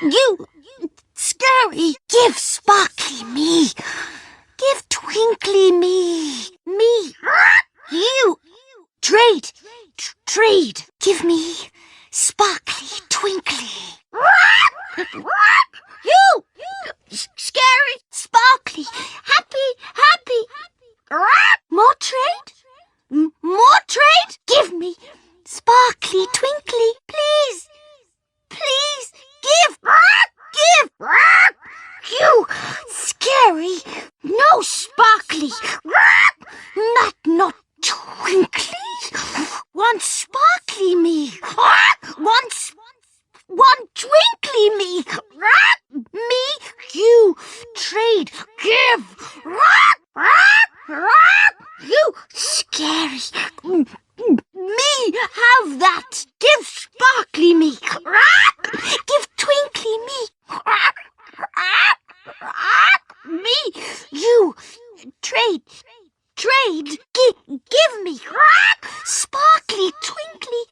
You, scary, give sparkly me. Give twinkly me. Me. You, trade. Give me sparkly, twinkly. You, scary, sparkly, happy. More trade? More trade? Give me sparkly, twinkly, please. Please, give. You, scary, no sparkly, not twinkly. One sparkly me. One twinkly me. Me, you, trade, give. You, scary. Me, have that. Give sparkly me. Give twinkly me. Me, you, trade, give me. Sparkly, twinkly.